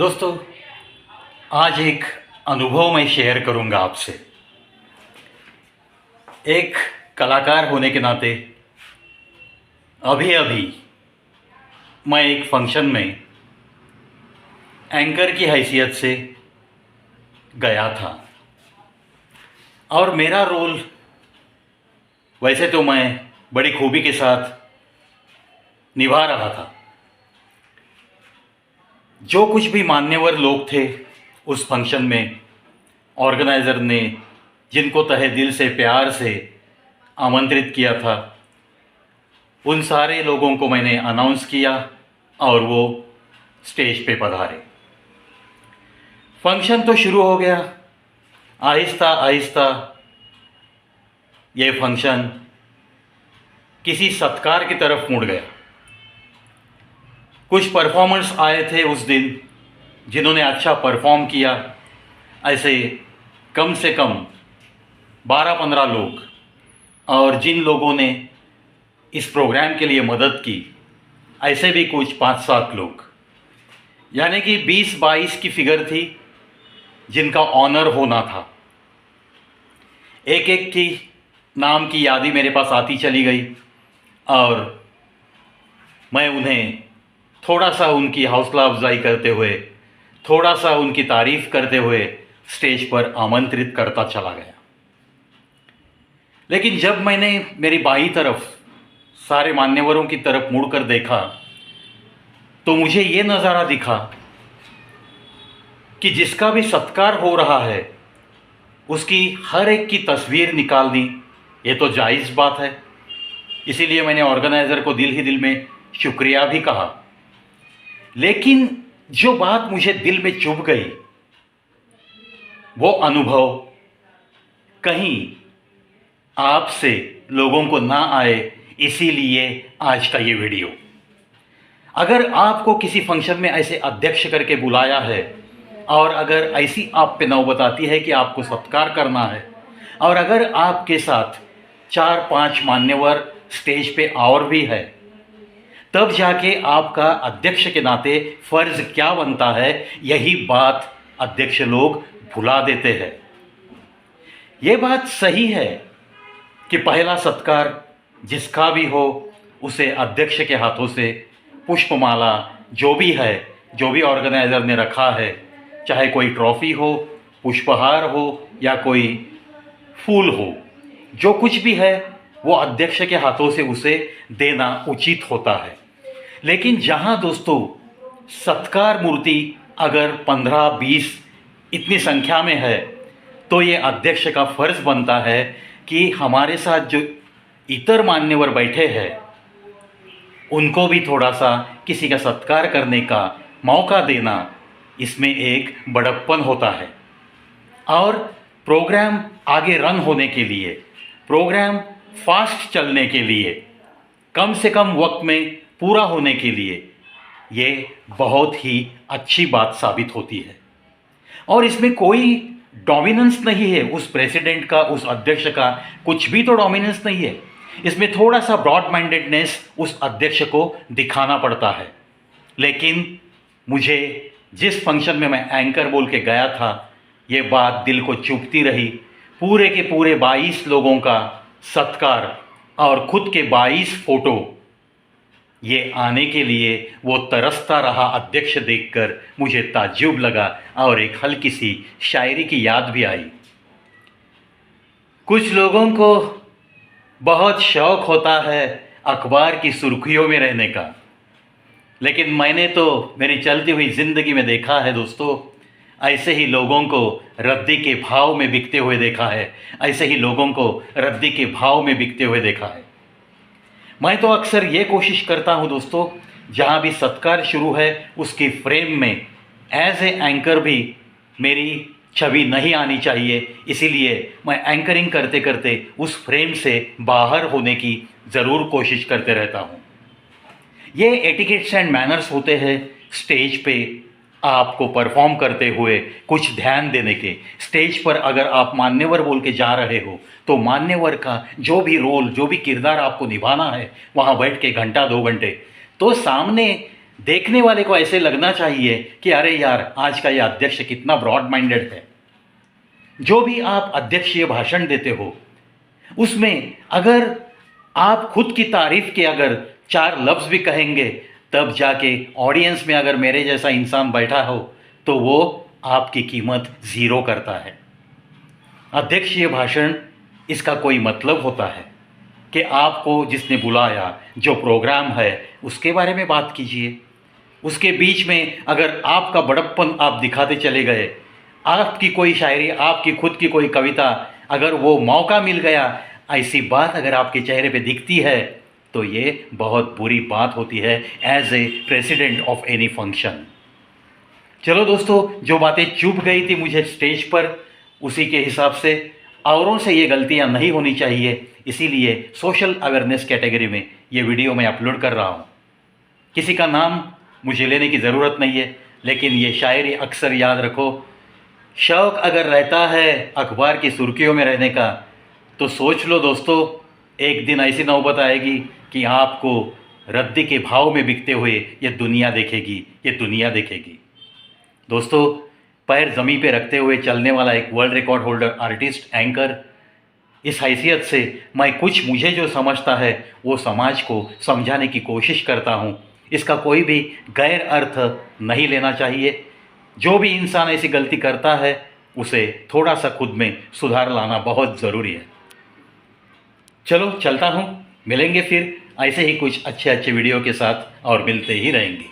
दोस्तों, आज एक अनुभव मैं शेयर करूंगा आपसे। एक कलाकार होने के नाते अभी अभी मैं एक फंक्शन में एंकर की हैसियत से गया था और मेरा रोल वैसे तो मैं बड़ी खूबी के साथ निभा रहा था। जो कुछ भी मान्यवर लोग थे उस फंक्शन में, ऑर्गेनाइज़र ने जिनको तहे दिल से प्यार से आमंत्रित किया था, उन सारे लोगों को मैंने अनाउंस किया और वो स्टेज पे पधारे। फंक्शन तो शुरू हो गया। आहिस्ता आहिस्ता ये फंक्शन किसी सत्कार की तरफ मुड़ गया। कुछ परफॉर्मर्स आए थे उस दिन जिन्होंने अच्छा परफॉर्म किया। ऐसे कम से कम 12-15 लोग, और जिन लोगों ने इस प्रोग्राम के लिए मदद की ऐसे भी कुछ 5-7 लोग, यानी कि 20-22 की फिगर थी जिनका ऑनर होना था। एक एक की नाम की यादी मेरे पास आती चली गई और मैं उन्हें थोड़ा सा उनकी हौसला अफजाई करते हुए, थोड़ा सा उनकी तारीफ़ करते हुए स्टेज पर आमंत्रित करता चला गया। लेकिन जब मैंने मेरी बाईं तरफ सारे मान्यवरों की तरफ मुड़कर देखा तो मुझे ये नज़ारा दिखा कि जिसका भी सत्कार हो रहा है उसकी हर एक की तस्वीर निकालनी ये तो जायज़ बात है। इसीलिए मैंने ऑर्गेनाइज़र को दिल ही दिल में शुक्रिया भी कहा। लेकिन जो बात मुझे दिल में चुभ गई वो अनुभव कहीं आपसे लोगों को ना आए, इसीलिए आज का ये वीडियो। अगर आपको किसी फंक्शन में ऐसे अध्यक्ष करके बुलाया है और अगर ऐसी आप पे नौबत आती है कि आपको सत्कार करना है और अगर आपके साथ 4-5 मान्यवर स्टेज पे और भी है, तब जाके आपका अध्यक्ष के नाते फ़र्ज़ क्या बनता है, यही बात अध्यक्ष लोग भुला देते हैं। ये बात सही है कि पहला सत्कार जिसका भी हो उसे अध्यक्ष के हाथों से पुष्पमाला, जो भी है, जो भी ऑर्गेनाइज़र ने रखा है, चाहे कोई ट्रॉफ़ी हो, पुष्पहार हो या कोई फूल हो, जो कुछ भी है वो अध्यक्ष के हाथों से उसे देना उचित होता है। लेकिन जहाँ दोस्तों सत्कार मूर्ति अगर 15-20 इतनी संख्या में है तो ये अध्यक्ष का फ़र्ज़ बनता है कि हमारे साथ जो इतर मान्यवर बैठे हैं उनको भी थोड़ा सा किसी का सत्कार करने का मौका देना, इसमें एक बड़प्पन होता है। और प्रोग्राम आगे रन होने के लिए, प्रोग्राम फास्ट चलने के लिए, कम से कम वक्त में पूरा होने के लिए ये बहुत ही अच्छी बात साबित होती है। और इसमें कोई डोमिनेंस नहीं है उस प्रेसिडेंट का, उस अध्यक्ष का, कुछ भी तो डोमिनेंस नहीं है। इसमें थोड़ा सा ब्रॉड माइंडेडनेस उस अध्यक्ष को दिखाना पड़ता है। लेकिन मुझे जिस फंक्शन में मैं एंकर बोल के गया था, ये बात दिल को चुभती रही। पूरे के पूरे 22 लोगों का सत्कार और खुद के 22 फोटो ये आने के लिए वो तरसता रहा अध्यक्ष देखकर मुझे ताज्जुब लगा और एक हल्की सी शायरी की याद भी आई। कुछ लोगों को बहुत शौक़ होता है अखबार की सुर्खियों में रहने का, लेकिन मैंने तो मेरी चलती हुई ज़िंदगी में देखा है दोस्तों, ऐसे ही लोगों को रद्दी के भाव में बिकते हुए देखा है, ऐसे ही लोगों को रद्दी के भाव में बिकते हुए देखा है। मैं तो अक्सर ये कोशिश करता हूँ दोस्तों, जहाँ भी सत्कार शुरू है उसकी फ्रेम में एज ए एंकर भी मेरी छवि नहीं आनी चाहिए। इसीलिए मैं एंकरिंग करते करते उस फ्रेम से बाहर होने की ज़रूर कोशिश करते रहता हूँ। ये एटिकेट्स एंड मैनर्स होते हैं स्टेज पे आपको परफॉर्म करते हुए कुछ ध्यान देने के। स्टेज पर अगर आप मान्यवर बोल के जा रहे हो तो मान्यवर का जो भी रोल, जो भी किरदार आपको निभाना है, वहाँ बैठ के घंटा 2 घंटे, तो सामने देखने वाले को ऐसे लगना चाहिए कि अरे यार, आज का ये अध्यक्ष कितना ब्रॉड माइंडेड है। जो भी आप अध्यक्षीय भाषण देते हो उसमें अगर आप खुद की तारीफ के अगर 4 लफ्ज़ भी कहेंगे, तब जाके ऑडियंस में अगर मेरे जैसा इंसान बैठा हो तो वो आपकी कीमत ज़ीरो करता है। अध्यक्षीय भाषण इसका कोई मतलब होता है कि आपको जिसने बुलाया, जो प्रोग्राम है उसके बारे में बात कीजिए। उसके बीच में अगर आपका बड़प्पन आप दिखाते चले गए, आपकी कोई शायरी, आपकी खुद की कोई कविता, अगर वो मौका मिल गया, ऐसी बात अगर आपके चेहरे पे दिखती है तो ये बहुत बुरी बात होती है as a president of any function. चलो दोस्तों, जो बातें चुभ गई थी मुझे स्टेज पर, उसी के हिसाब से औरों से ये गलतियां नहीं होनी चाहिए, इसीलिए सोशल अवेयरनेस कैटेगरी में ये वीडियो मैं अपलोड कर रहा हूँ। किसी का नाम मुझे लेने की ज़रूरत नहीं है, लेकिन ये शायरी अक्सर याद रखो, शौक़ अगर रहता है अखबार की सुर्खियों में रहने का, तो सोच लो दोस्तों, एक दिन ऐसी नौबत आएगी कि आपको रद्दी के भाव में बिकते हुए ये दुनिया देखेगी, ये दुनिया देखेगी। दोस्तों, पैर ज़मीन पे रखते हुए चलने वाला एक world record holder artist, anchor, इस हैसियत से मैं कुछ मुझे जो समझता है वो समाज को समझाने की कोशिश करता हूँ। इसका कोई भी गैर अर्थ नहीं लेना चाहिए। जो भी इंसान ऐसी गलती करता है उसे थोड़ा सा खुद में सुधार लाना बहुत ज़रूरी है। चलो चलता हूँ, मिलेंगे फिर ऐसे ही कुछ अच्छे अच्छे वीडियो के साथ और मिलते ही रहेंगे।